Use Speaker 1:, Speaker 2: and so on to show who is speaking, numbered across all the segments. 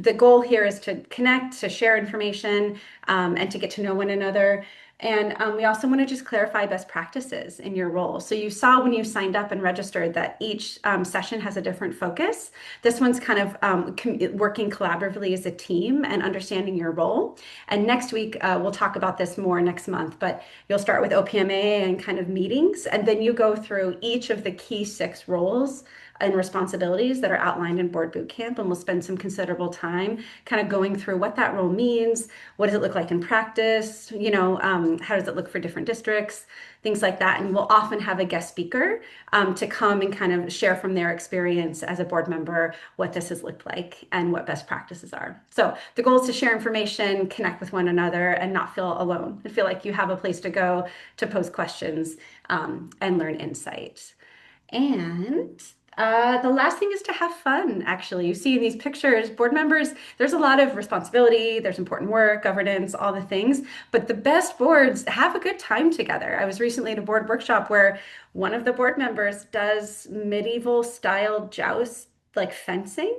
Speaker 1: The goal here is to connect, to share information, and to get to know one another. And we also want to just clarify best practices in your role. So you saw when you signed up and registered that each session has a different focus. This one's kind of working collaboratively as a team and understanding your role. And next week, we'll talk about this more next month, but you'll start with OPMA and kind of meetings, and then you go through each of the key 6 roles and responsibilities that are outlined in Board Bootcamp, and we'll spend some considerable time kind of going through what that role means, what does it look like in practice, how does it look for different districts, things like that. And we'll often have a guest speaker to come and kind of share from their experience as a board member what this has looked like and what best practices are. So the goal is to share information, connect with one another, and not feel alone, and feel like you have a place to go to pose questions and learn insight. And the last thing is to have fun, actually. You see in these pictures, board members, there's a lot of responsibility, there's important work, governance, all the things, but the best boards have a good time together. I was recently at a board workshop where one of the board members does medieval style joust, like fencing.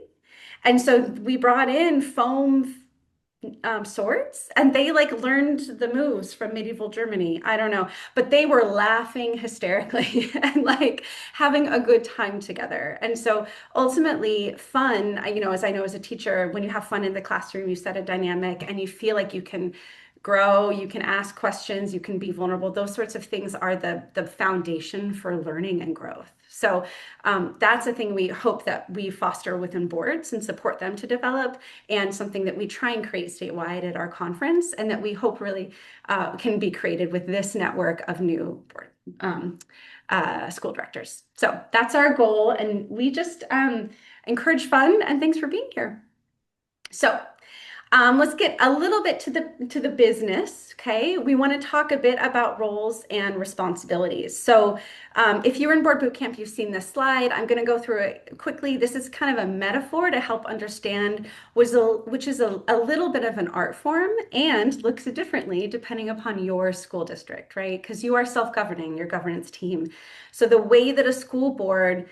Speaker 1: And so we brought in foam swords, and they like learned the moves from medieval Germany. I don't know, but they were laughing hysterically and like having a good time together. And so ultimately fun, as I know as a teacher, when you have fun in the classroom, you set a dynamic and you feel like you can grow, you can ask questions, you can be vulnerable. Those sorts of things are the foundation for learning and growth. So that's a thing we hope that we foster within boards and support them to develop, and something that we try and create statewide at our conference, and that we hope really can be created with this network of new board, school directors. So that's our goal, and we just encourage fun, and thanks for being here. So let's get a little bit to the business, okay? We want to talk a bit about roles and responsibilities. So if you were in Board Bootcamp, you've seen this slide. I'm going to go through it quickly. This is kind of a metaphor to help understand which is a little bit of an art form and looks differently depending upon your school district, right? Because you are self-governing, your governance team. So the way that a school board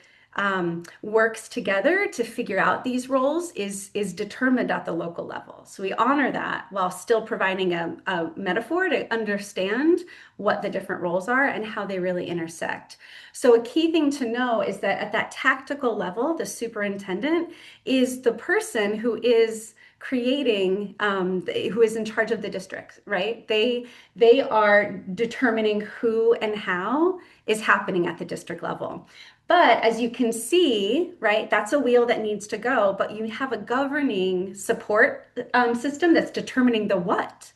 Speaker 1: works together to figure out these roles is determined at the local level. So we honor that while still providing a metaphor to understand what the different roles are and how they really intersect. So a key thing to know is that at that tactical level, the superintendent is the person who is creating, who is in charge of the district, right? They are determining who and how is happening at the district level. But as you can see, right, that's a wheel that needs to go, but you have a governing support system that's determining the what.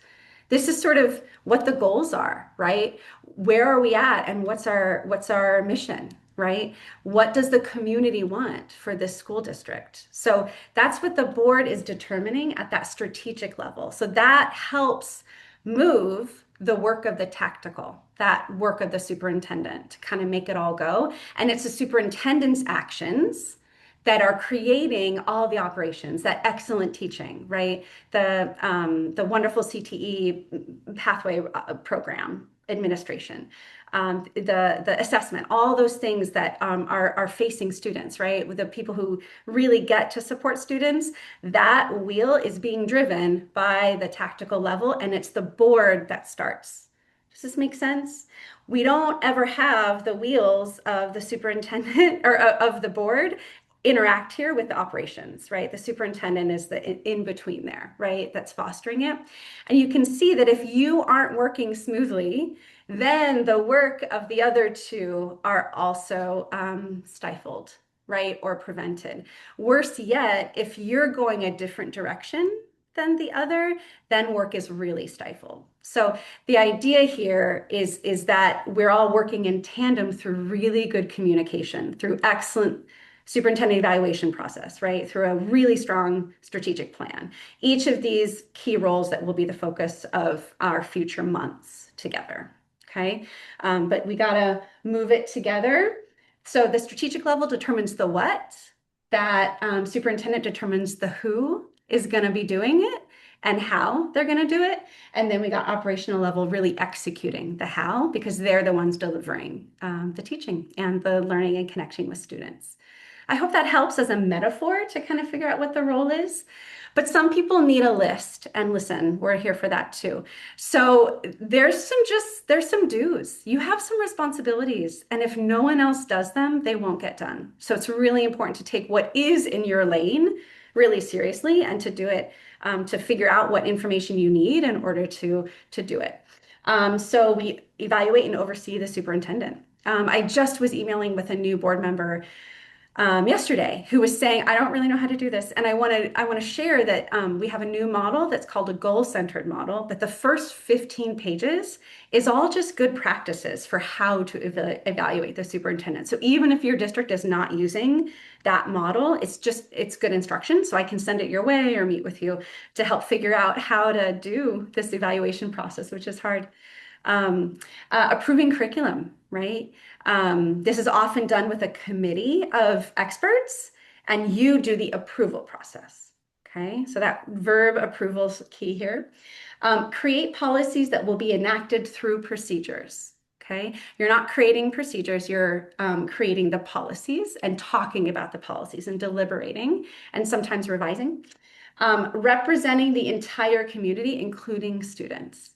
Speaker 1: This is sort of what the goals are, right? Where are we at, and what's our mission, right? What does the community want for this school district? So that's what the board is determining at that strategic level. So that helps move the work of the tactical, that work of the superintendent, to kind of make it all go. And it's the superintendent's actions that are creating all the operations, that excellent teaching, right? The wonderful CTE pathway program administration, the assessment, all those things that are facing students, right? With the people who really get to support students, that wheel is being driven by the tactical level, and it's the board that starts. Does this make sense? We don't ever have the wheels of the superintendent or of the board interact here with the operations, right? The superintendent is the in between there, right? That's fostering it. And you can see that if you aren't working smoothly, then the work of the other two are also stifled, right? Or prevented. Worse yet, if you're going a different direction than the other, then work is really stifled. So the idea here is that we're all working in tandem through really good communication, through excellent superintendent evaluation process, right? Through a really strong strategic plan. Each of these key roles that will be the focus of our future months together, okay? But we gotta move it together. So the strategic level determines the what, that superintendent determines the who is gonna be doing it and how they're gonna do it. And then we got operational level really executing the how, because they're the ones delivering the teaching and the learning and connecting with students. I hope that helps as a metaphor to kind of figure out what the role is. But some people need a list, and listen, we're here for that too. So there's some dues. You have some responsibilities, and if no one else does them, they won't get done. So it's really important to take what is in your lane really seriously and to do it to figure out what information you need in order to do it. So we evaluate and oversee the superintendent. I just was emailing with a new board member yesterday who was saying, I don't really know how to do this. And I want to share that we have a new model that's called a goal-centered model, but the first 15 pages is all just good practices for how to evaluate the superintendent. So even if your district is not using that model, it's good instruction. So I can send it your way or meet with you to help figure out how to do this evaluation process, which is hard. Approving curriculum, right? This is often done with a committee of experts, and you do the approval process. Okay, so that verb approval is key here. Create policies that will be enacted through procedures. Okay, you're not creating procedures, you're creating the policies and talking about the policies and deliberating and sometimes revising. Representing the entire community, including students,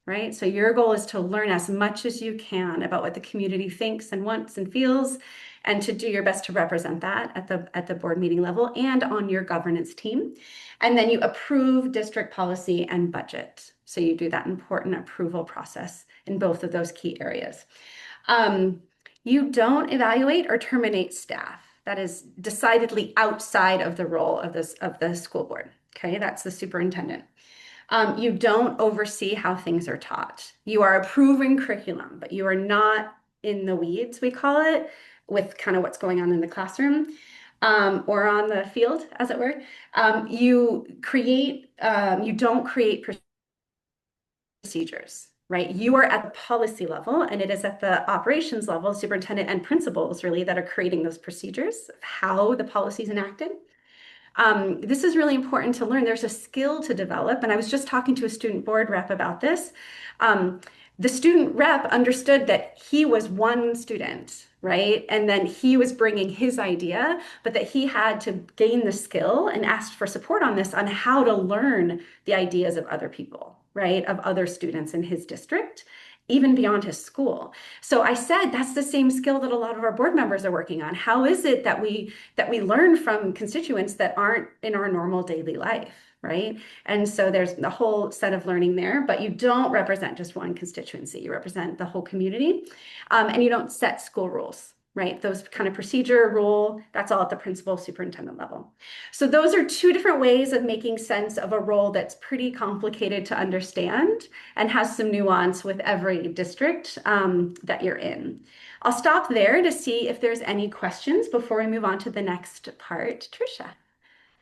Speaker 1: right? So your goal is to learn as much as you can about what the community thinks and wants and feels, and to do your best to represent that at the board meeting level and on your governance team. And then you approve district policy and budget. So you do that important approval process in both of those key areas. You don't evaluate or terminate staff. That is decidedly outside of the role of the school board. Okay, that's the superintendent. You don't oversee how things are taught. You are approving curriculum, but you are not in the weeds, we call it, with kind of what's going on in the classroom or on the field, as it were. You don't create procedures, right? You are at the policy level, and it is at the operations level, superintendent and principals really that are creating those procedures, how the policy is enacted. This is really important to learn. There's a skill to develop, and I was just talking to a student board rep about this. The student rep understood that he was one student, right? And then he was bringing his idea, but that he had to gain the skill and asked for support on this, on how to learn the ideas of other people, right? Of other students in his district, even beyond his school. So I said, that's the same skill that a lot of our board members are working on. How is it that we learn from constituents that aren't in our normal daily life, right? And so there's a whole set of learning there, but you don't represent just one constituency. You represent the whole community, and you don't set school rules, right? Those kind of procedure rule, that's all at the principal superintendent level. So those are two different ways of making sense of a role that's pretty complicated to understand and has some nuance with every district that you're in. I'll stop there to see if there's any questions before we move on to the next part. Tricia.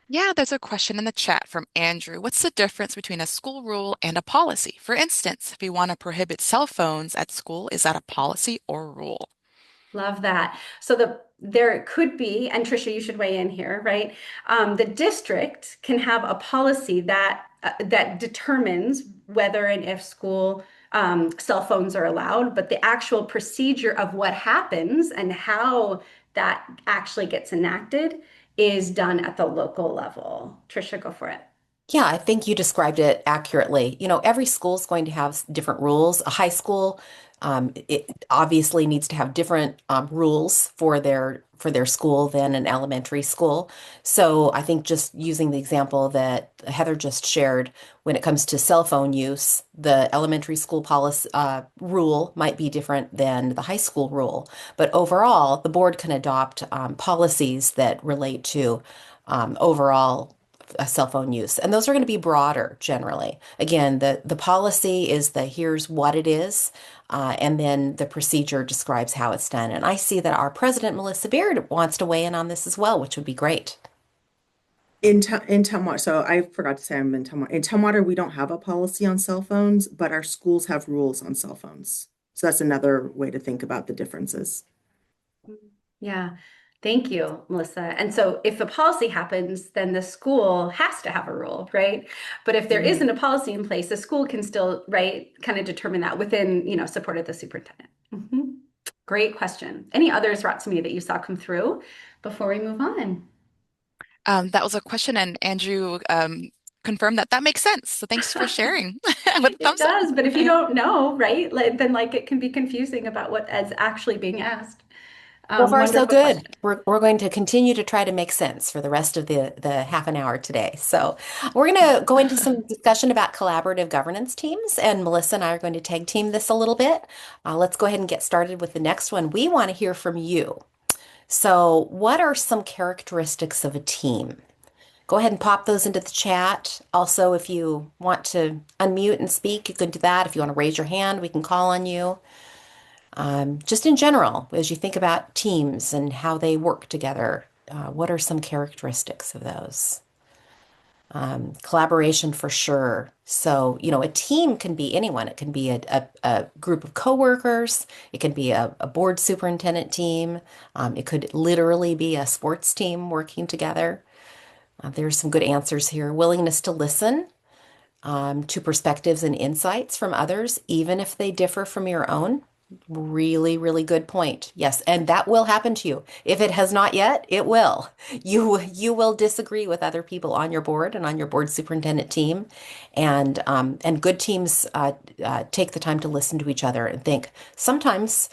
Speaker 2: Yeah, there's a question in the chat from Andrew. What's the difference between a school rule and a policy? For instance, if we want to prohibit cell phones at school, is that a policy or rule?
Speaker 1: Love that. So there could be, and Tricia, you should weigh in here, right? The district can have a policy that determines whether and if school cell phones are allowed, but the actual procedure of what happens and how that actually gets enacted is done at the local level. Tricia, go for it.
Speaker 3: Yeah, I think you described it accurately. Every school is going to have different rules. A high school, it obviously needs to have different rules for their school than an elementary school. So I think just using the example that Heather just shared, when it comes to cell phone use, the elementary school policy rule might be different than the high school rule. But overall, the board can adopt policies that relate to overall cell phone use. And those are going to be broader generally. Again, the policy is the here's what it is, and then the procedure describes how it's done. And I see that our president, Melissa Beard, wants to weigh in on this as well, which would be great.
Speaker 4: In Tumwater, so I forgot to say I'm in Tumwater. In Tumwater, we don't have a policy on cell phones, but our schools have rules on cell phones. So that's another way to think about the differences.
Speaker 1: Yeah, thank you, Melissa. And so if a policy happens, then the school has to have a rule, right? But if there
Speaker 4: Mhm.
Speaker 1: isn't a policy in place, the school can still, right, kind of determine that within, support of the superintendent. Mhm. Great question. Any others, Ratsumi, that you saw come through before we move on?
Speaker 2: That was a question, and Andrew confirm that that makes sense. So thanks for sharing with a
Speaker 1: It
Speaker 2: thumbs up.
Speaker 1: does, but if you don't know, right, then it can be confusing about what is actually being asked.
Speaker 3: So far, so
Speaker 1: Wonderful
Speaker 3: good.
Speaker 1: question.
Speaker 3: We're going to continue to try to make sense for the rest of the half an hour today. So we're going to go into some discussion about collaborative governance teams, and Melissa and I are going to tag team this a little bit. Let's go ahead and get started with the next one. We want to hear from you. So, what are some characteristics of a team? Go ahead and pop those into the chat. Also, if you want to unmute and speak, you can do that. If you want to raise your hand, we can call on you. Just in general, as you think about teams and how they work together, what are some characteristics of those? Collaboration for sure. So, a team can be anyone. It can be a group of coworkers. It can be a board superintendent team. It could literally be a sports team working together. There's some good answers here. Willingness to listen to perspectives and insights from others, even if they differ from your own. Really, really good point. Yes, and that will happen to you. If it has not yet, it will. You will disagree with other people on your board and on your board superintendent team, and good teams take the time to listen to each other and think. Sometimes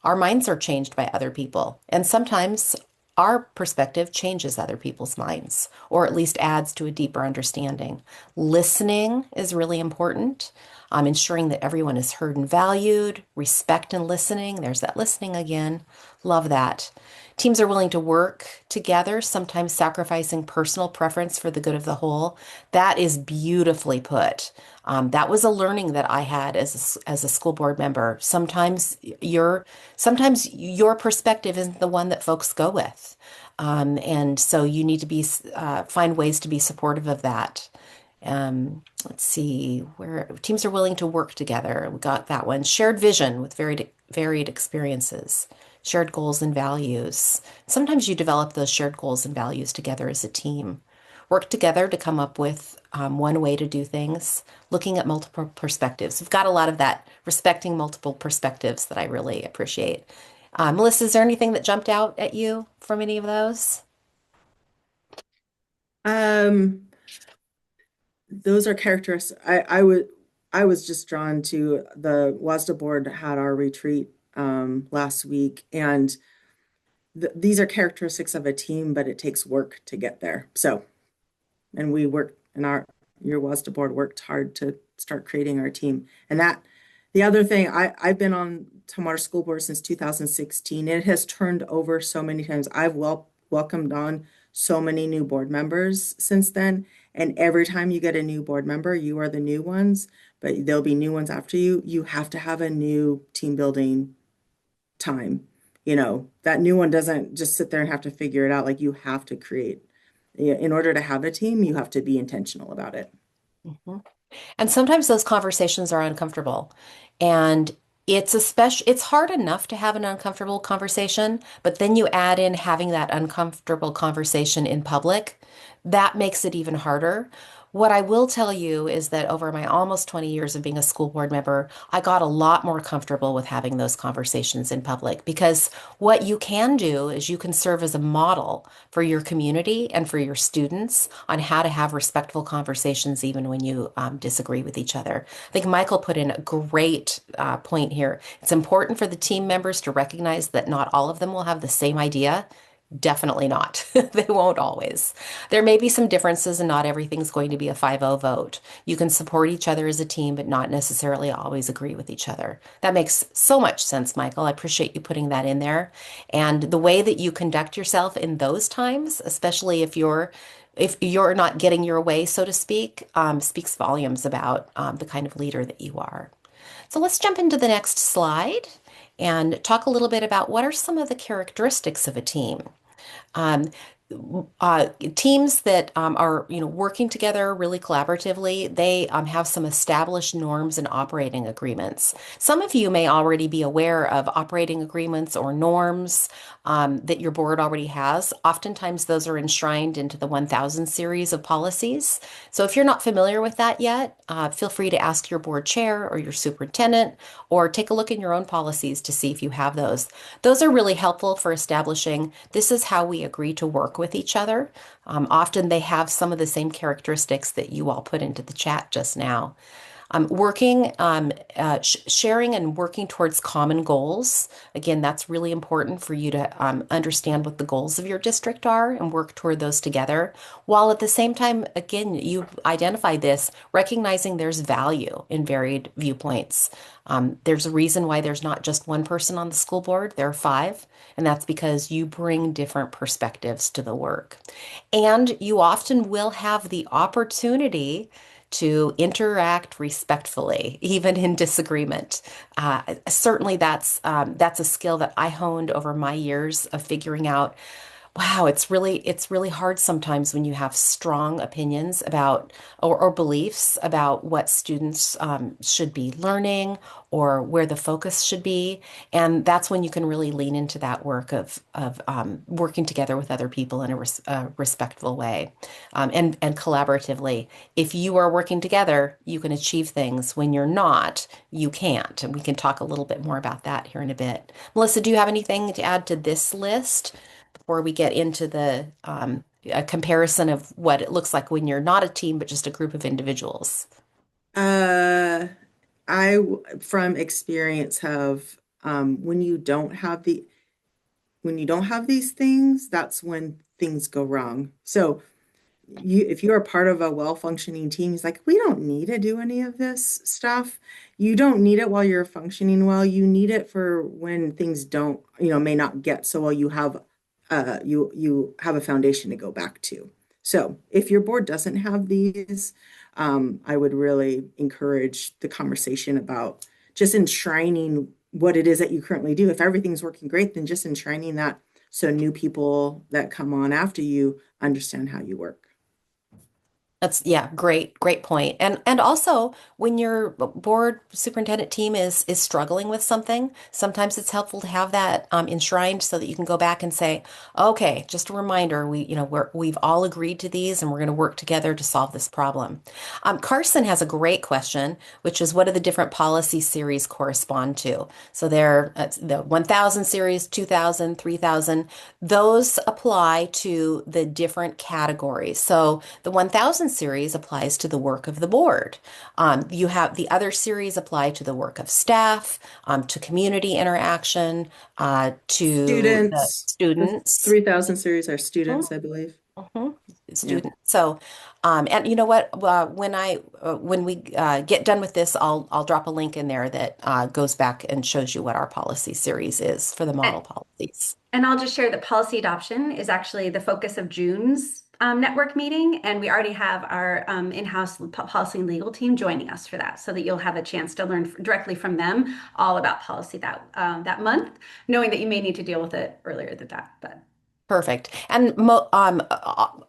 Speaker 3: our minds are changed by other people, and sometimes our perspective changes other people's minds, or at least adds to a deeper understanding. Listening is really important. Ensuring that everyone is heard and valued, respect and listening. There's that listening again. Love that. Teams are willing to work together, sometimes sacrificing personal preference for the good of the whole. That is beautifully put. That was a learning that I had as a school board member. Sometimes your perspective isn't the one that folks go with. And so you need to find ways to be supportive of that. Let's see where teams are willing to work together. We got that one. Shared vision with varied experiences, shared goals and values. Sometimes you develop those shared goals and values together as a team. Work together to come up with one way to do things, looking at multiple perspectives. We've got a lot of that, respecting multiple perspectives that I really appreciate. Melissa, is there anything that jumped out at you from any of those?
Speaker 4: Um, those are characteristics. I was just drawn to the WSDA board had our retreat last week, and these are characteristics of a team, but it takes work to get there. So, and we worked, and your WSDA board worked hard to start creating our team. And the other thing, I've been on Tumwater School Board since 2016. It has turned over so many times. I've welcomed on so many new board members since then. And every time you get a new board member, you are the new ones, but there'll be new ones after you. You have to have a new team building time. That new one doesn't just sit there and have to figure it out. Like, you have to create. In order to have a team, you have to be intentional about it.
Speaker 3: Mhm. And sometimes those conversations are uncomfortable. And it's hard enough to have an uncomfortable conversation, but then you add in having that uncomfortable conversation in public, that makes it even harder. What I will tell you is that over my almost 20 years of being a school board member, I got a lot more comfortable with having those conversations in public, because what you can do is you can serve as a model for your community and for your students on how to have respectful conversations even when you disagree with each other. I think Michael put in a great point here. It's important for the team members to recognize that not all of them will have the same idea. Definitely not. They won't always. There may be some differences, and not everything's going to be a 5-0 vote. You can support each other as a team, but not necessarily always agree with each other. That makes so much sense, Michael. I appreciate you putting that in there. And the way that you conduct yourself in those times, especially if you're not getting your way, so to speak, speaks volumes about the kind of leader that you are. So let's jump into the next slide and talk a little bit about what are some of the characteristics of a team. Um, Teams that are working together really collaboratively, they have some established norms and operating agreements. Some of you may already be aware of operating agreements or norms that your board already has. Oftentimes those are enshrined into the 1000 series of policies. So if you're not familiar with that yet, feel free to ask your board chair or your superintendent, or take a look in your own policies to see if you have those. Those are really helpful for establishing this is how we agree to work work with each other. Often they have some of the same characteristics that you all put into the chat just now. Sharing and working towards common goals. Again, that's really important for you to understand what the goals of your district are and work toward those together. While at the same time, again, you identify this, recognizing there's value in varied viewpoints. There's a reason why there's not just one person on the school board, there are five, and that's because you bring different perspectives to the work. And you often will have the opportunity to interact respectfully, even in disagreement. Certainly, that's a skill that I honed over my years of figuring out. Wow, it's really hard sometimes when you have strong opinions about or beliefs about what students should be learning or where the focus should be, and that's when you can really lean into that work of working together with other people in a respectful way, and collaboratively. If you are working together, you can achieve things. When you're not, you can't, and we can talk a little bit more about that here in a bit. Melissa, do you have anything to add to this list before we get into the a comparison of what it looks like when you're not a team, but just a group of individuals?
Speaker 4: Uh, from experience, have when you don't have these things, that's when things go wrong. So if you're a part of a well-functioning team, he's like, we don't need to do any of this stuff. You don't need it while you're functioning well. You need it for when things don't, may not get so well. You have a foundation to go back to. So if your board doesn't have these, I would really encourage the conversation about just enshrining what it is that you currently do. If everything's working great, then just enshrining that so new people that come on after you understand how you work.
Speaker 3: That's yeah, great point. And also when your board superintendent team is struggling with something, sometimes it's helpful to have that enshrined so that you can go back and say, okay, just a reminder, we've all agreed to these and we're going to work together to solve this problem. Carson has a great question, which is what do the different policy series correspond to? So the 1000 series, 2000, 3000, those apply to the different categories. So the 1000 series applies to the work of the board. You have the other series apply to the work of staff, to community interaction, to the
Speaker 4: Students, the
Speaker 3: students.
Speaker 4: 3000 series are students, I believe.
Speaker 3: Mhm.
Speaker 4: Yeah.
Speaker 3: Student. So, and you know what? When we get done with this, I'll drop a link in there that goes back and shows you what our policy series is for the model policies.
Speaker 1: And I'll just share that policy adoption is actually the focus of June's network meeting, and we already have our in-house policy and legal team joining us for that, so that you'll have a chance to learn directly from them all about policy that month, knowing that you may need to deal with it earlier than that, but.
Speaker 3: Perfect. And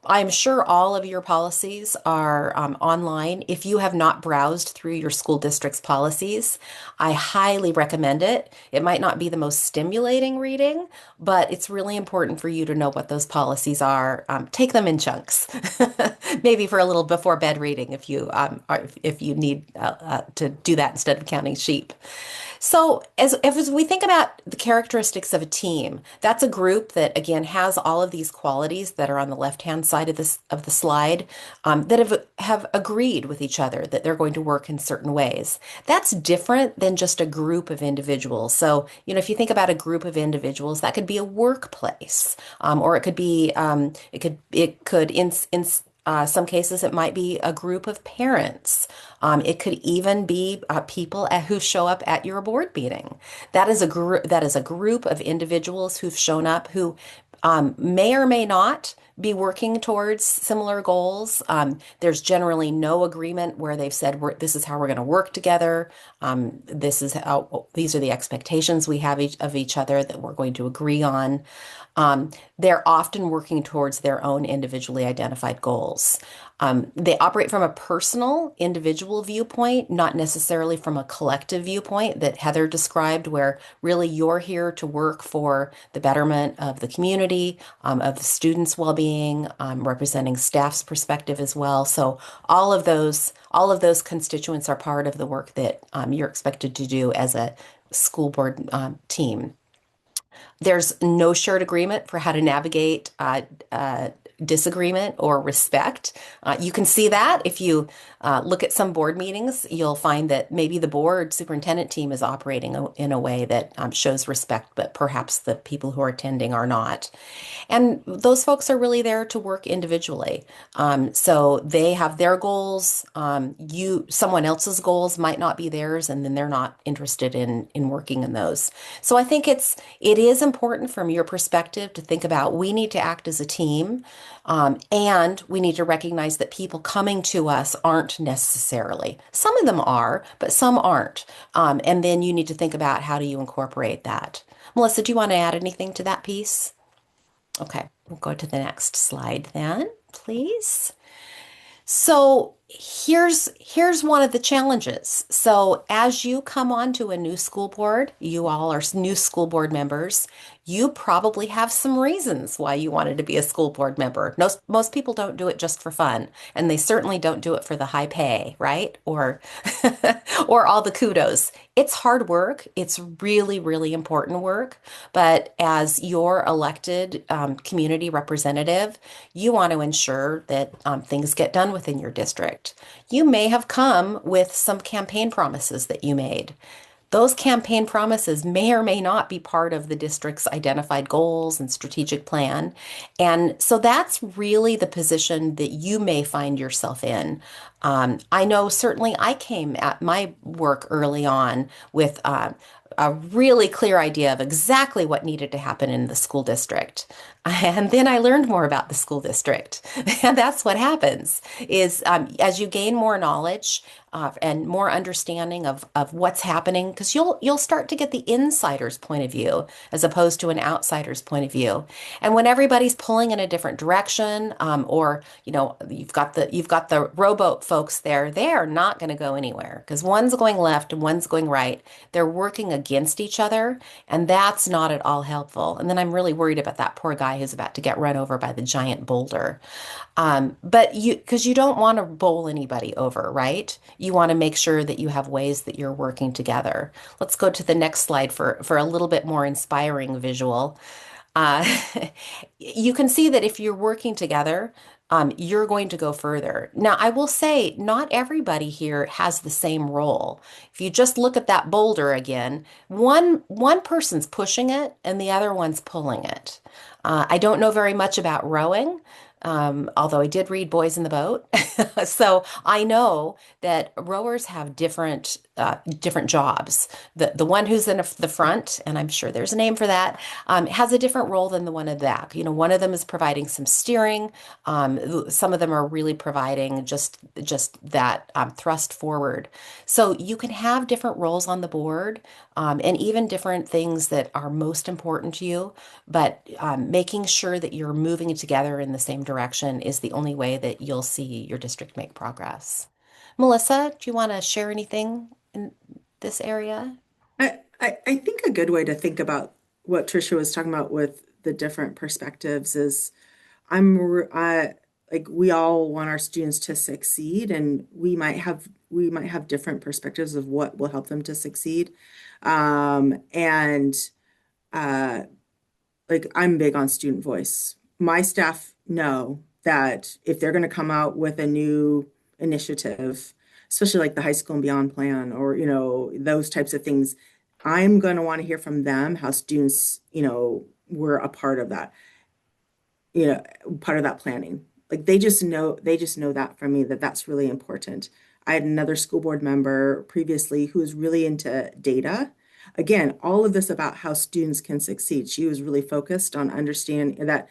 Speaker 3: I'm sure all of your policies are online. If you have not browsed through your school district's policies, I highly recommend it. It might not be the most stimulating reading, but it's really important for you to know what those policies are. Take them in chunks, maybe for a little before bed reading if you need to do that instead of counting sheep. So as we think about the characteristics of a team, that's a group that again has all of these qualities that are on the left-hand side of the slide, that have agreed with each other that they're going to work in certain ways. That's different than just a group of individuals. So, if you think about a group of individuals, that could be a workplace, or it could be in some cases, it might be a group of parents. It could even be people who show up at your board meeting. That is a group. That is a group of individuals who've shown up who may or may not be working towards similar goals. There's generally no agreement where they've said this is how we're going to work together. These are the expectations we have of each other that we're going to agree on. They're often working towards their own individually identified goals. They operate from a personal, individual viewpoint, not necessarily from a collective viewpoint that Heather described, where really you're here to work for the betterment of the community, of the students' well-being, representing staff's perspective as well. So all of those constituents are part of the work that you're expected to do as a school board team. There's no shared agreement for how to navigate disagreement or respect. You can see that if you look at some board meetings, you'll find that maybe the board superintendent team is operating in a way that shows respect, but perhaps the people who are attending are not. And those folks are really there to work individually. So they have their goals. Someone else's goals might not be theirs, and then they're not interested in working in those. So I think it is important from your perspective to think about we need to act as a team, and we need to recognize that people coming to us aren't necessarily. Some of them are, but some aren't. And then you need to think about how do you incorporate that. Melissa, do you want to add anything to that piece? Okay, we'll go to the next slide then, please. So here's one of the challenges. So as you come onto a new school board, you all are new school board members, you probably have some reasons why you wanted to be a school board member. Most people don't do it just for fun, and they certainly don't do it for the high pay, right? Or or all the kudos. It's hard work. It's really, really important work. But as your elected community representative, you want to ensure that things get done within your district. You may have come with some campaign promises that you made. Those campaign promises may or may not be part of the district's identified goals and strategic plan. And so that's really the position that you may find yourself in. I know certainly I came at my work early on with a really clear idea of exactly what needed to happen in the school district. And then I learned more about the school district. And that's what happens is as you gain more knowledge and more understanding of what's happening, because you'll start to get the insider's point of view as opposed to an outsider's point of view. And when everybody's pulling in a different direction, or you've got the rowboat folks there, they are not going to go anywhere because one's going left and one's going right. They're working against each other, and that's not at all helpful. And then I'm really worried about that poor guy who's about to get run over by the giant boulder. But because you don't want to bowl anybody over, right? You want to make sure that you have ways that you're working together. Let's go to the next slide for a little bit more inspiring visual. Uh, you can see that if you're working together, you're going to go further. Now, I will say not everybody here has the same role. If you just look at that boulder again, one person's pushing it and the other one's pulling it. I don't know very much about rowing, although I did read Boys in the Boat. So I know that rowers have different jobs. The one who's in the front, and I'm sure there's a name for that, has a different role than the one in the back. One of them is providing some steering. Some of them are really providing just that thrust forward. So you can have different roles on the board, and even different things that are most important to you. But making sure that you're moving together in the same direction is the only way that you'll see your district make progress. Melissa, do you want to share anything in this area?
Speaker 4: I think a good way to think about what Tricia was talking about with the different perspectives is I like we all want our students to succeed, and we might have different perspectives of what will help them to succeed. And uh, like I'm big on student voice. My staff know that if they're going to come out with a new initiative, especially like the high school and beyond plan or, those types of things, I'm going to want to hear from them how students, were a part of that, you know, part of that planning. Like they just know that from me that that's really important. I had another school board member previously who was really into data. Again, all of this about how students can succeed. She was really focused on understanding that,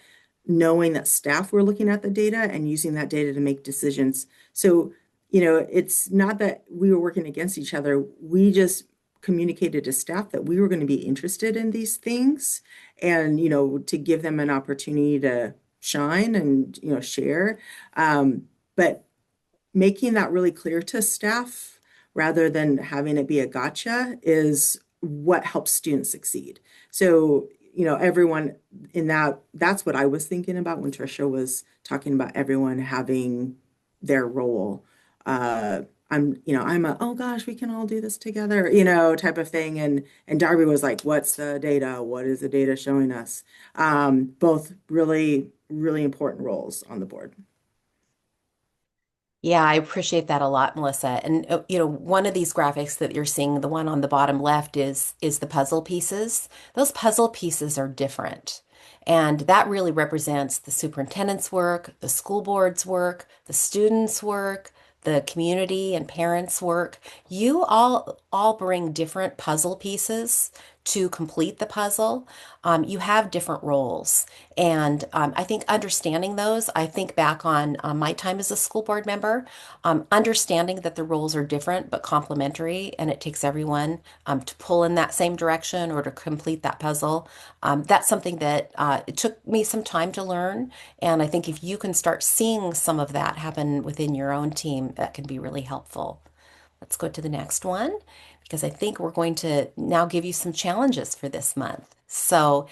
Speaker 4: knowing that staff were looking at the data and using that data to make decisions. So, it's not that we were working against each other. We just communicated to staff that we were going to be interested in these things and, to give them an opportunity to shine and, share. But making that really clear to staff rather than having it be a gotcha is what helps students succeed. So, everyone in that's what I was thinking about when Tricia was talking about everyone having their role. I'm a, oh gosh, we can all do this together, type of thing. And Darby was like, what's the data? What is the data showing us? Both really, really important roles on the board.
Speaker 3: Yeah, I appreciate that a lot, Melissa. And one of these graphics that you're seeing, the one on the bottom left is the puzzle pieces. Those puzzle pieces are different. And that really represents the superintendent's work, the school board's work, the students' work, the community and parents' work. You all bring different puzzle pieces to complete the puzzle. You have different roles. And I think understanding those, I think back on my time as a school board member, understanding that the roles are different but complementary, and it takes everyone to pull in that same direction or to complete that puzzle. That's something that it took me some time to learn. And I think if you can start seeing some of that happen within your own team, that can be really helpful. Let's go to the next one because I think we're going to now give you some challenges for this month. So,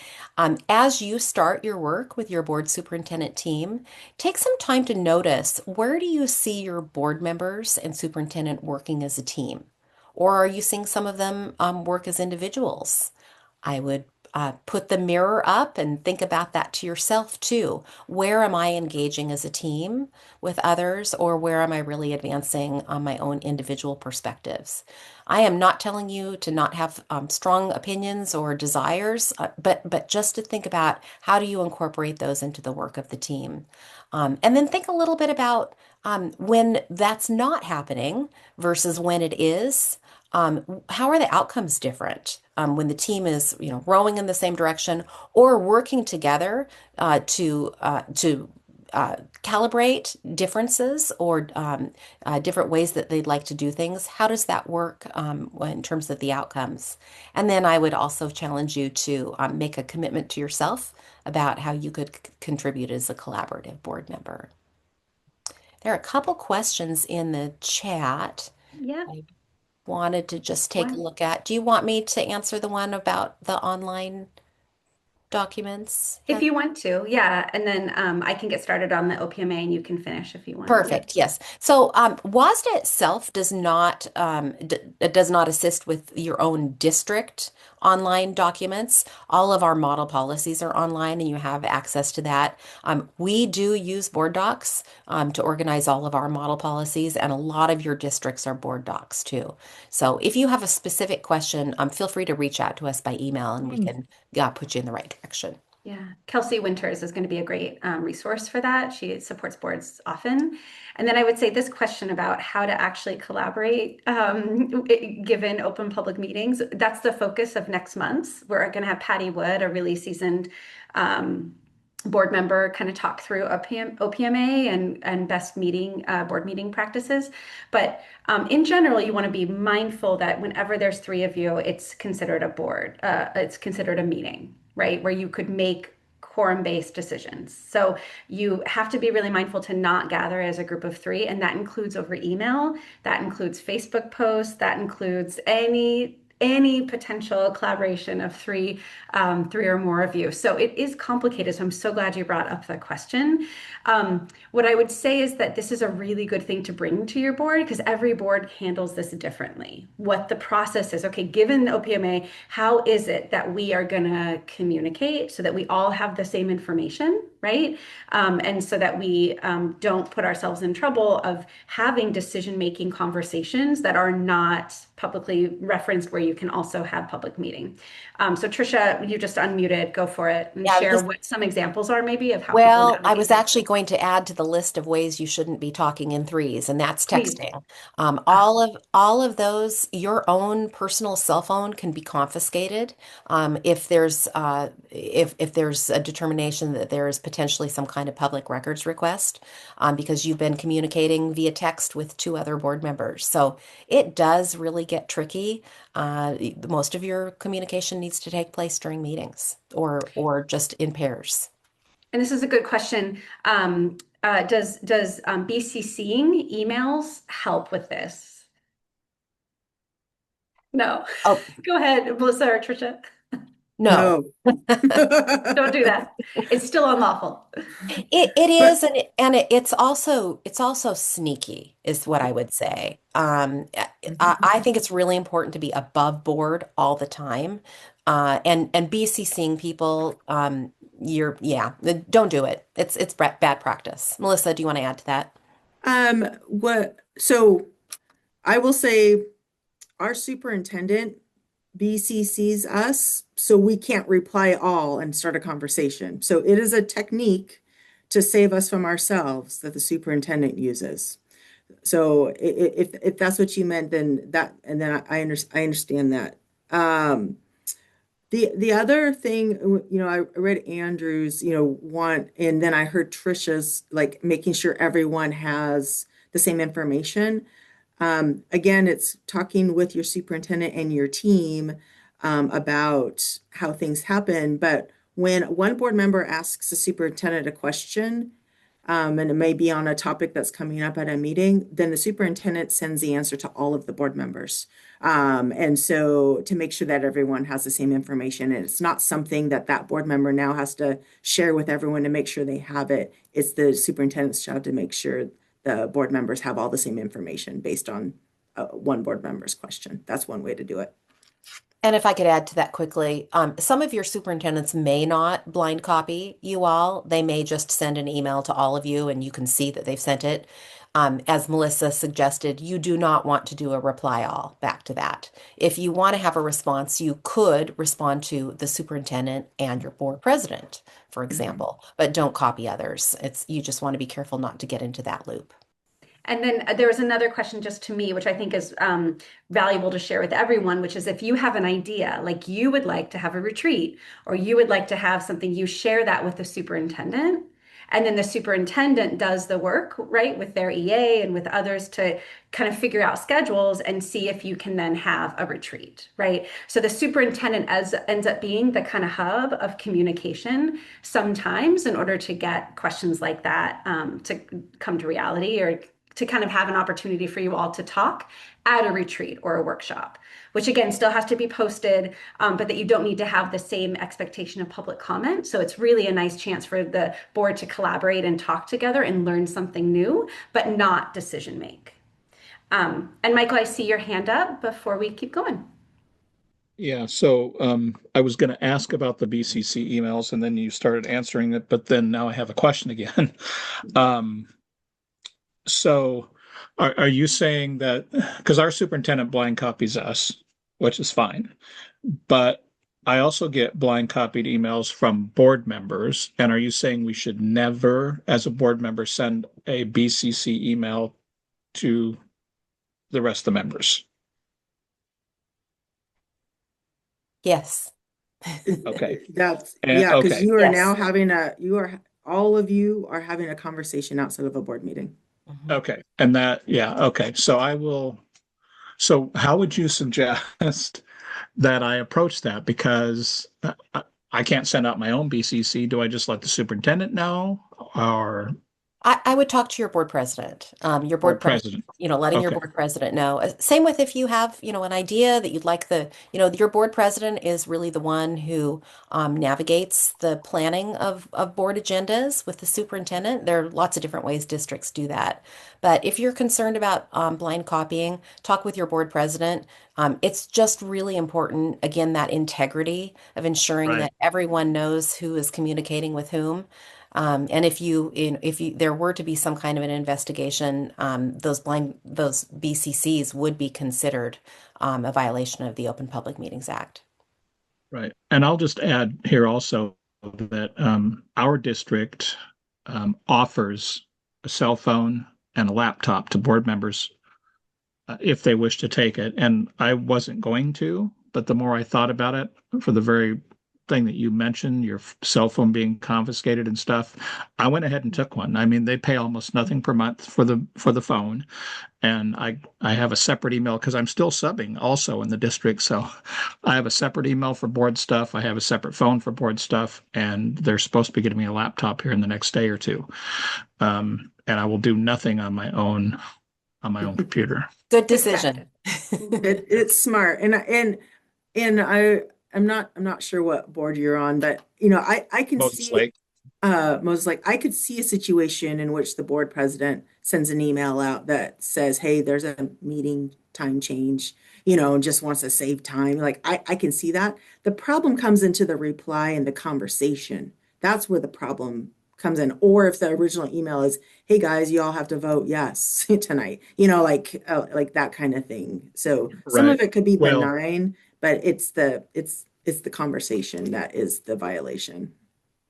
Speaker 3: as you start your work with your board superintendent team, take some time to notice where do you see your board members and superintendent working as a team? Or are you seeing some of them work as individuals? I would put the mirror up and think about that to yourself too. Where am I engaging as a team with others, or where am I really advancing on my own individual perspectives? I am not telling you to not have strong opinions or desires, but just to think about how do you incorporate those into the work of the team. And then think a little bit about when that's not happening versus when it is. How are the outcomes different when the team is, rowing in the same direction or working together to calibrate differences or different ways that they'd like to do things? How does that work in terms of the outcomes? And then I would also challenge you to make a commitment to yourself about how you could contribute as a collaborative board member. There are a couple questions in the chat.
Speaker 1: Yeah.
Speaker 3: I wanted to just take a
Speaker 1: One.
Speaker 3: look at. Do you want me to answer the one about the online documents?
Speaker 1: If you want to, yeah. And then I can get started on the OPMA and you can finish if you want. Yeah.
Speaker 3: Perfect. Yes. So WASDA itself does not assist with your own district online documents. All of our model policies are online, and you have access to that. We do use board docs to organize all of our model policies, and a lot of your districts are board docs too. So if you have a specific question, feel free to reach out to us by email, and we can put you in the right direction.
Speaker 1: Yeah, Kelsey Winters is going to be a great resource for that. She supports boards often. And then I would say this question about how to actually collaborate given open public meetings, that's the focus of next month's. We're going to have Patty Wood, a really seasoned board member, kind of talk through OPMA and best board meeting practices. But in general, you want to be mindful that whenever there's three of you, it's considered a board, it's considered a meeting, right? Where you could make quorum-based decisions. So you have to be really mindful to not gather as a group of three, and that includes over email, that includes Facebook posts, that includes any potential collaboration of three or more of you. So it is complicated. So I'm so glad you brought up the question. What I would say is that this is a really good thing to bring to your board because every board handles this differently. What the process is, okay, given OPMA, how is it that we are going to communicate so that we all have the same information, right? And so that we don't put ourselves in trouble of having decision-making conversations that are not publicly referenced where you can also have public meeting. So Trisha, you just unmuted, go for it and
Speaker 3: Yeah,
Speaker 1: share what some examples are maybe of how people
Speaker 3: well, I
Speaker 1: navigate
Speaker 3: was
Speaker 1: this.
Speaker 3: actually going to add to the list of ways you shouldn't be talking in threes, and that's
Speaker 1: Please.
Speaker 3: texting.
Speaker 1: Ah,
Speaker 3: All of those, your own personal cell phone can be confiscated if there's a determination that there is potentially some kind of public records request because you've been communicating via text with two other board members. So it does really get tricky. Most of your communication needs to take place during meetings or just in pairs.
Speaker 1: and this is a good question. Does BCCing emails help with this? No.
Speaker 3: Oh,
Speaker 1: Go ahead, Melissa or Trisha.
Speaker 3: No.
Speaker 4: No.
Speaker 1: Don't do that. It's still unlawful.
Speaker 3: It
Speaker 4: But
Speaker 3: is, it's also sneaky, is what I would say. I think it's really important to be above board all the time, and BCCing people. Don't do it. It's bad practice. Melissa, do you want to add to that?
Speaker 4: what so I will say our superintendent BCCs us, so we can't reply all and start a conversation. So it is a technique to save us from ourselves that the superintendent uses. So if that's what you meant, then that, and then I understand that. Um, the other thing, I read Andrew's, want, and then I heard Trisha's, like making sure everyone has the same information. Again, it's talking with your superintendent and your team about how things happen. But when one board member asks the superintendent a question, and it may be on a topic that's coming up at a meeting, then the superintendent sends the answer to all of the board members. And so to make sure that everyone has the same information, and it's not something that that board member now has to share with everyone to make sure they have it. It's the superintendent's job to make sure the board members have all the same information based on one board member's question. That's one way to do it.
Speaker 3: And if I could add to that quickly, some of your superintendents may not blind copy you all. They may just send an email to all of you and you can see that they've sent it. As Melissa suggested, you do not want to do a reply all back to that. If you want to have a response, you could respond to the superintendent and your board president, for example, but don't copy others. You just want to be careful not to get into that loop.
Speaker 1: And then there was another question just to me, which I think is valuable to share with everyone, which is if you have an idea, like you would like to have a retreat, or you would like to have something, you share that with the superintendent. And then the superintendent does the work, right, with their EA and with others to kind of figure out schedules and see if you can then have a retreat, right? So the superintendent ends up being the kind of hub of communication sometimes in order to get questions like that to come to reality or to kind of have an opportunity for you all to talk at a retreat or a workshop, which again still has to be posted, but that you don't need to have the same expectation of public comment. So it's really a nice chance for the board to collaborate and talk together and learn something new, but not decision make. And Michael, I see your hand up before we keep going.
Speaker 5: Yeah, so I was going to ask about the BCC emails and then you started answering it, but then now I have a question again. Um, so are you saying that because our superintendent blind copies us, which is fine, but I also get blind copied emails from board members, and are you saying we should never, as a board member, send a BCC email to the rest of the members?
Speaker 3: Yes.
Speaker 5: Okay.
Speaker 4: That's,
Speaker 5: And
Speaker 4: yeah, because
Speaker 5: okay.
Speaker 4: you are now
Speaker 3: Yes.
Speaker 4: having all of you are having a conversation outside of a board meeting.
Speaker 3: Mhm.
Speaker 5: Okay. And that, yeah, okay. So how would you suggest that I approach that? Because I can't send out my own BCC. Do I just let the superintendent know or
Speaker 3: I would talk to your board president. Your
Speaker 5: board
Speaker 3: board president,
Speaker 5: president?
Speaker 3: letting your
Speaker 5: Okay.
Speaker 3: board president know. Same with if you have, an idea that you'd like your board president is really the one who navigates the planning of board agendas with the superintendent. There are lots of different ways districts do that. But if you're concerned about blind copying, talk with your board president. It's just really important, again, that integrity of ensuring
Speaker 5: Right.
Speaker 3: that everyone knows who is communicating with whom. And if there were to be some kind of an investigation, those BCCs would be considered a violation of the Open Public Meetings Act.
Speaker 5: Right. And I'll just add here also that our district offers a cell phone and a laptop to board members if they wish to take it. And I wasn't going to, but the more I thought about it, for the very thing that you mentioned, your cell phone being confiscated and stuff, I went ahead and took one. I mean, they pay almost nothing per month for the phone, and I have a separate email because I'm still subbing also in the district. So I have a separate email for board stuff. I have a separate phone for board stuff, and they're supposed to be getting me a laptop here in the next day or two. And I will do nothing on my own computer.
Speaker 3: Good
Speaker 1: Good
Speaker 3: decision.
Speaker 1: practice.
Speaker 4: It's smart, and I I'm not sure what board you're on, but you know, I can
Speaker 5: Moses
Speaker 4: see
Speaker 5: Lake.
Speaker 4: Moses, like I could see a situation in which the board president sends an email out that says, "Hey, there's a meeting time change," you know, and just wants to save time. Like I can see that. The problem comes into the reply and the conversation. That's where the problem comes in. Or if the original email is, "Hey guys, you all have to vote yes tonight," you know, like that kind of thing. So some
Speaker 5: Right.
Speaker 4: of it could be
Speaker 5: Well,
Speaker 4: benign, but it's the conversation that is the violation.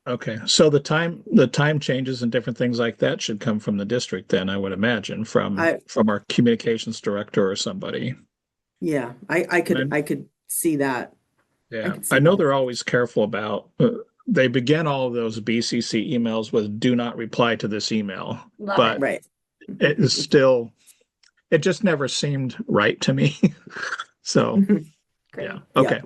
Speaker 5: okay. So the time changes and different things like that should come from the district then, I would imagine,
Speaker 4: I
Speaker 5: from our communications director or somebody.
Speaker 4: Yeah,
Speaker 5: And
Speaker 4: I could see that. I
Speaker 5: yeah,
Speaker 4: could
Speaker 5: I
Speaker 4: see
Speaker 5: know
Speaker 4: that.
Speaker 5: they're always careful about they begin all of those BCC emails with "do not reply to this email,"
Speaker 1: Love it.
Speaker 5: but
Speaker 4: Right.
Speaker 5: it is still it just never seemed right to me. So, yeah.
Speaker 1: Great.
Speaker 4: Yeah.
Speaker 5: Okay.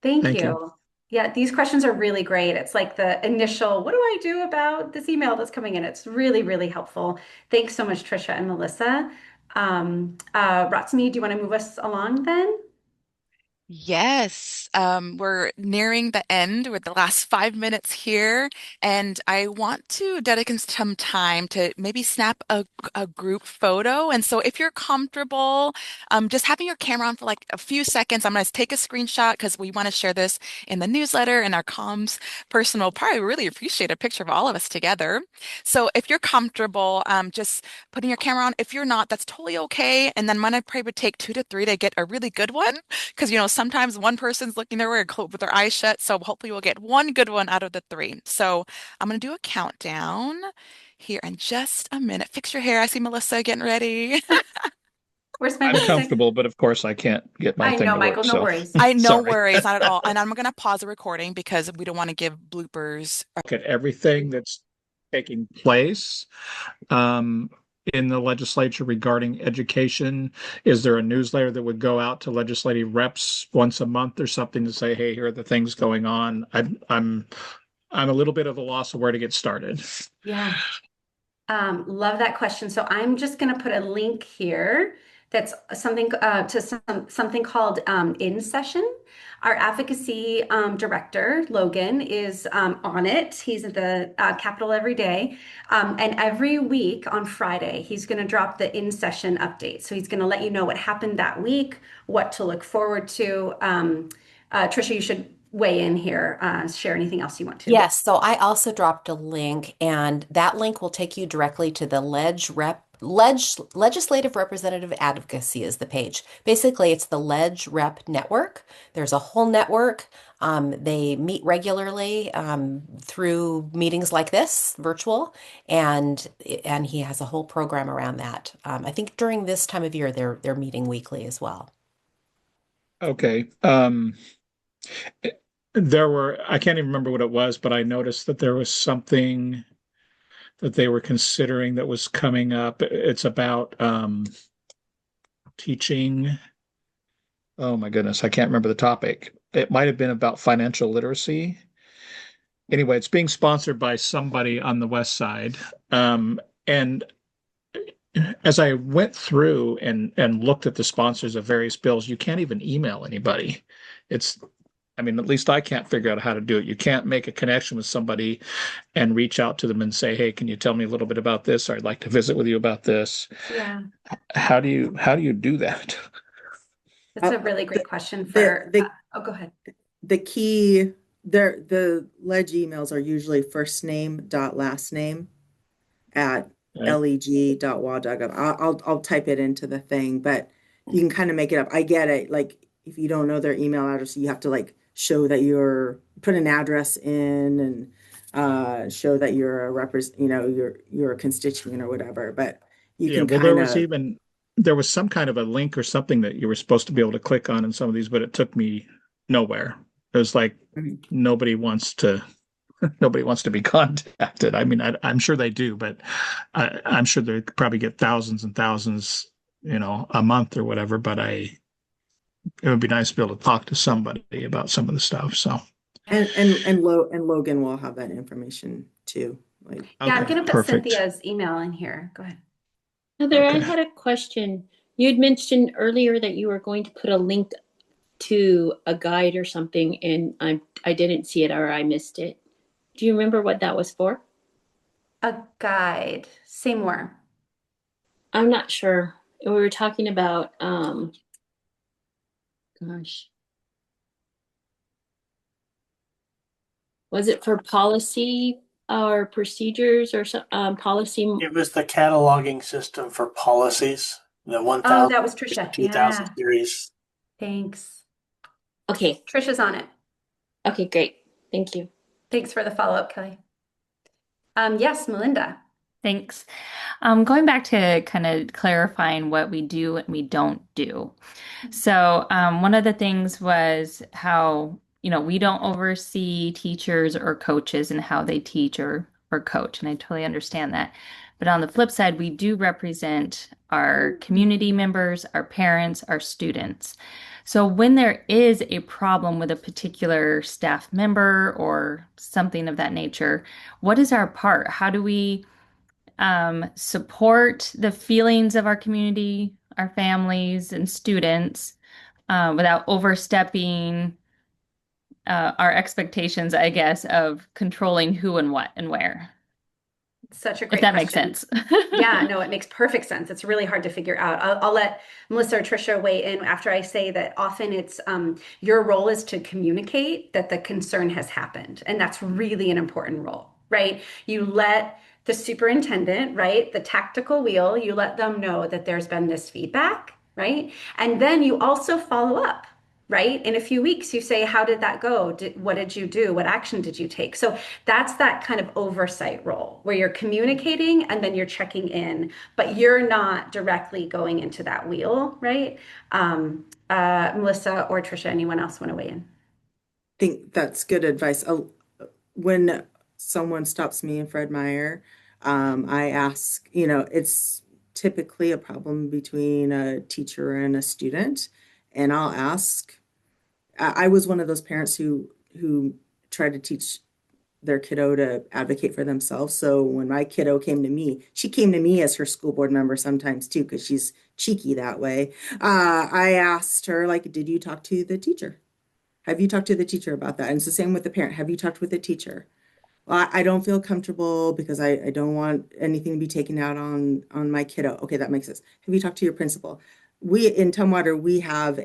Speaker 1: Thank
Speaker 5: Thank you.
Speaker 1: you. Yeah, these questions are really great. It's like the initial, what do I do about this email that's coming in? It's really, really helpful. Thanks so much, Trisha and Melissa. Ratsumi, do you want to move us along then?
Speaker 2: Yes, we're nearing the end with the last 5 minutes here, and I want to dedicate some time to maybe snap a group photo. And so, if you're comfortable, just having your camera on for like a few seconds, I'm going to take a screenshot because we want to share this in the newsletter and our comms person will probably really appreciate a picture of all of us together. So, if you're comfortable, just putting your camera on. If you're not, that's totally okay. And then, I'm going to pray would take 2 to 3 to get a really good one because sometimes one person's looking their way with their eyes shut. So hopefully we'll get one good one out of the three. So I'm gonna do a countdown here in just a minute. Fix your hair. I see Melissa getting ready.
Speaker 1: Where's my
Speaker 5: I'm
Speaker 1: lipstick?
Speaker 5: comfortable, but of course I can't get my
Speaker 1: I
Speaker 5: thing
Speaker 1: know,
Speaker 5: to
Speaker 1: Michael,
Speaker 5: work,
Speaker 1: no
Speaker 5: so
Speaker 1: worries.
Speaker 2: I no
Speaker 5: sorry.
Speaker 2: worries, not at all. And I'm gonna pause the recording because we don't want to give bloopers.
Speaker 5: Look at everything that's taking place um, in the legislature regarding education. Is there a newsletter that would go out to legislative reps once a month or something to say, "Hey, here are the things going on"? I'm a little bit of a loss of where to get started.
Speaker 1: Yeah. Love that question. So I'm just going to put a link here that's something to something called In Session. Our advocacy director, Logan, is on it. He's at the Capitol every day. And every week on Friday, he's going to drop the In Session update. So he's going to let you know what happened that week, what to look forward to. Trisha, you should weigh in here, share anything else you want to.
Speaker 3: Yes, so I also dropped a link, and that link will take you directly to the Legislative Representative Advocacy is the page. Basically, it's the Ledge Rep Network. There's a whole network. They meet regularly through meetings like this, virtual, and he has a whole program around that. I think during this time of year, they're meeting weekly as well.
Speaker 5: Okay. I can't even remember what it was, but I noticed that there was something that they were considering that was coming up. It's about teaching. Oh my goodness, I can't remember the topic. It might have been about financial literacy. Anyway, it's being sponsored by somebody on the west side. And as I went through and looked at the sponsors of various bills, you can't even email anybody. It's I mean, at least I can't figure out how to do it. You can't make a connection with somebody and reach out to them and say, "Hey, can you tell me a little bit about this? Or I'd like to visit with you about this."
Speaker 1: Yeah,
Speaker 5: How do you do that?
Speaker 1: that's
Speaker 4: Uh,
Speaker 1: a really great
Speaker 4: the
Speaker 1: question
Speaker 4: the
Speaker 1: for,
Speaker 4: the
Speaker 1: oh, go ahead.
Speaker 4: the key there the ledge emails are usually first name dot last name at
Speaker 5: Okay.
Speaker 4: leg.wa.gov. I'll type it into the thing, but you can kind of make it up. I get it. Like if you don't know their email address, you have to like show that you're put an address in and show that you're you're a constituent or whatever. But you
Speaker 5: Yeah,
Speaker 4: can
Speaker 5: well,
Speaker 4: kind of
Speaker 5: there was some kind of a link or something that you were supposed to be able to click on in some of these, but it took me nowhere. It was like nobody wants to nobody wants to be contacted. I mean, I'm sure they do, but I'm sure they probably get thousands and thousands, a month or whatever. But it would be nice to be able to talk to somebody about some of the stuff. So,
Speaker 4: and Logan will have that information too. Like
Speaker 1: Yeah, I'm
Speaker 5: okay,
Speaker 1: going to put
Speaker 5: perfect.
Speaker 1: Cynthia's email in here. Go ahead.
Speaker 6: Heather, I
Speaker 5: Okay.
Speaker 6: had a question. You had mentioned earlier that you were going to put a link to a guide or something and I didn't see it or I missed it. Do you remember what that was for?
Speaker 1: A guide. Say more.
Speaker 6: I'm not sure. We were talking about, gosh, was it for policy or procedures or some policy?
Speaker 7: It was the cataloging system for policies, the
Speaker 1: Oh,
Speaker 7: 1000,
Speaker 1: that was Trisha.
Speaker 7: 2000
Speaker 1: Yeah.
Speaker 7: series.
Speaker 1: Thanks.
Speaker 6: Okay.
Speaker 1: Trisha's on it.
Speaker 6: Okay, great. Thank you.
Speaker 1: Thanks for the follow-up, Kelly. Yes, Melinda.
Speaker 8: Thanks. Going back to kind of clarifying what we do and we don't do. So, one of the things was how, we don't oversee teachers or coaches and how they teach or coach, and I totally understand that. But on the flip side, we do represent our community members, our parents, our students. So when there is a problem with a particular staff member or something of that nature, what is our part? How do we support the feelings of our community, our families, and students without overstepping our expectations, I guess, of controlling who and what and where?
Speaker 1: Such a
Speaker 8: If
Speaker 1: great
Speaker 8: that makes
Speaker 1: question.
Speaker 8: sense.
Speaker 1: Yeah, no, it makes perfect sense. It's really hard to figure out. I'll let Melissa or Trisha weigh in after I say that often it's your role is to communicate that the concern has happened. And that's really an important role, right? You let the superintendent, right, the tactical wheel, you let them know that there's been this feedback, right? And then you also follow up. Right? In a few weeks, you say, how did that go? What did you do? What action did you take? So that's that kind of oversight role where you're communicating and then you're checking in, but you're not directly going into that wheel, right? Melissa or Trisha, anyone else want to weigh in?
Speaker 4: I think that's good advice. When someone stops me in Fred Meyer, I ask, it's typically a problem between a teacher and a student, and I'll ask. I was one of those parents who tried to teach their kiddo to advocate for themselves. So when my kiddo came to me, she came to me as her school board member sometimes too, because she's cheeky that way. I asked her, like, did you talk to the teacher? Have you talked to the teacher about that? And it's the same with the parent. Have you talked with the teacher? Well, I don't feel comfortable because I don't want anything to be taken out on my kiddo. Okay, that makes sense. Have you talked to your principal? We in Tumwater, we have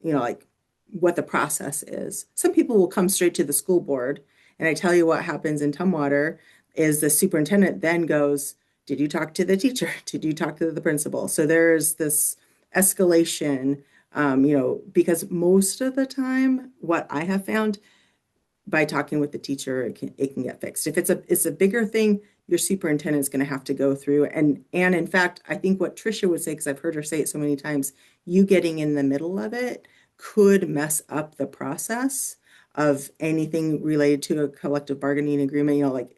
Speaker 4: like what the process is. Some people will come straight to the school board, and I tell you what happens in Tumwater is the superintendent then goes, did you talk to the teacher? Did you talk to the principal? So there's this escalation, because most of the time, what I have found by talking with the teacher, it can get fixed. If it's a bigger thing, your superintendent's going to have to go through. And in fact, I think what Trisha would say, because I've heard her say it so many times, you getting in the middle of it could mess up the process of anything related to a collective bargaining agreement. Like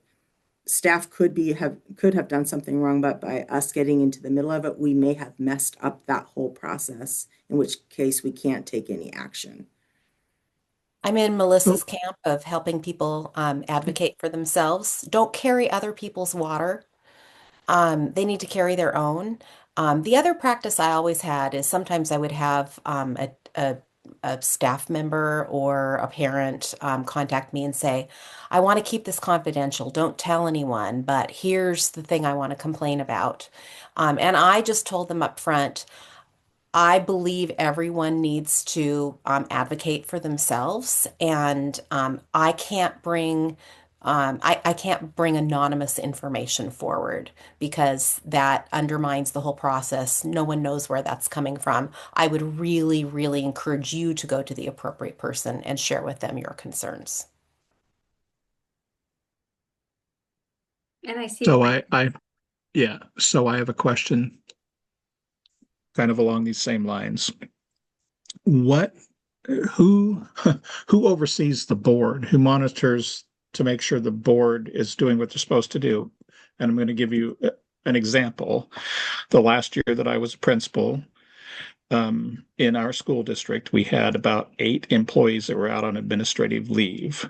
Speaker 4: staff could have done something wrong, but by us getting into the middle of it, we may have messed up that whole process, in which case we can't take any action.
Speaker 3: I'm in Melissa's camp of helping people advocate for themselves. Don't carry other people's water. They need to carry their own. The other practice I always had is sometimes I would have a staff member or a parent contact me and say, I want to keep this confidential. Don't tell anyone, but here's the thing I want to complain about. And I just told them up front, I believe everyone needs to advocate for themselves, and I can't bring anonymous information forward because that undermines the whole process. No one knows where that's coming from. I would really, really encourage you to go to the appropriate person and share with them your concerns.
Speaker 1: And I see.
Speaker 5: So so I have a question kind of along these same lines. What, who, who oversees the board? Who monitors to make sure the board is doing what they're supposed to do? And I'm going to give you an example. The last year that I was a principal, in our school district, we had about 8 employees that were out on administrative leave.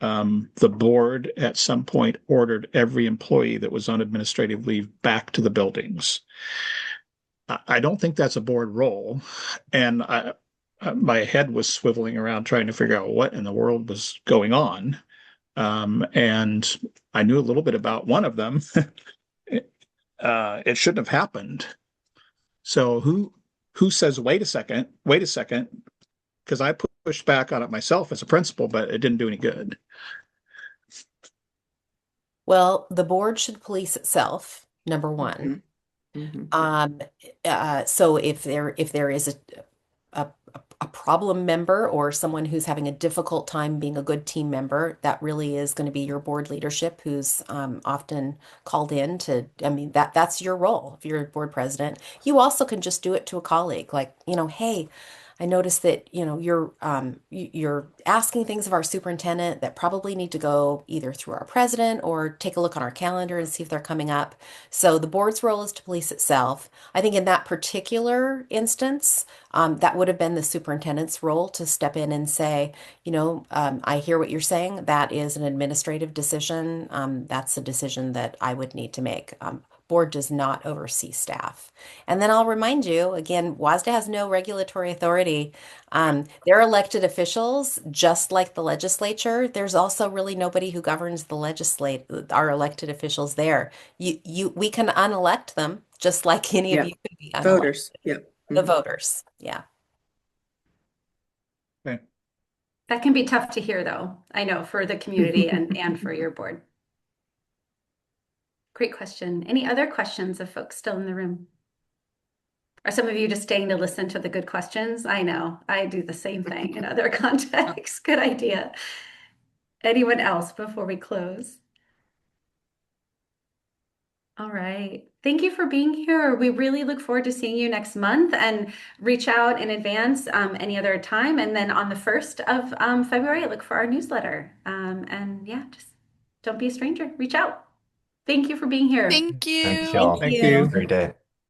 Speaker 5: The board at some point ordered every employee that was on administrative leave back to the buildings. I don't think that's a board role. And my head was swiveling around trying to figure out what in the world was going on. And I knew a little bit about one of them. It shouldn't have happened. So who says, wait a second, because I pushed back on it myself as a principal, but it didn't do any good.
Speaker 3: Well, the board should police itself, number one.
Speaker 4: Mhm.
Speaker 3: So if there is a a problem member or someone who's having a difficult time being a good team member, that really is going to be your board leadership who's often called in to, I mean, that's your role if you're a board president. You also can just do it to a colleague, like, hey, I noticed that, you're asking things of our superintendent that probably need to go either through our president or take a look on our calendar and see if they're coming up. So the board's role is to police itself. I think in that particular instance, that would have been the superintendent's role to step in and say, I hear what you're saying. That is an administrative decision. That's a decision that I would need to make. Board does not oversee staff. And then I'll remind you again, WASDA has no regulatory authority. They're elected officials, just like the legislature. There's also really nobody who governs our elected officials there. We can unelect them, just like any of
Speaker 4: Yeah.
Speaker 3: you could be unelected.
Speaker 4: Voters. Yeah.
Speaker 3: The voters. Yeah.
Speaker 5: Okay.
Speaker 1: That can be tough to hear, though, I know, for the community and for your board. Great question. Any other questions of folks still in the room? Are some of you just staying to listen to the good questions? I know, I do the same thing in other contexts. Good idea. Anyone else before we close? All right. Thank you for being here. We really look forward to seeing you next month, and reach out in advance any other time. And then on the 1st of February, look for our newsletter. And yeah, just don't be a stranger. Reach out. Thank you for being here.
Speaker 2: Thank
Speaker 9: Thanks,
Speaker 2: you.
Speaker 9: y'all.
Speaker 3: Thank
Speaker 5: Thank
Speaker 3: you.
Speaker 5: you.
Speaker 9: Great day.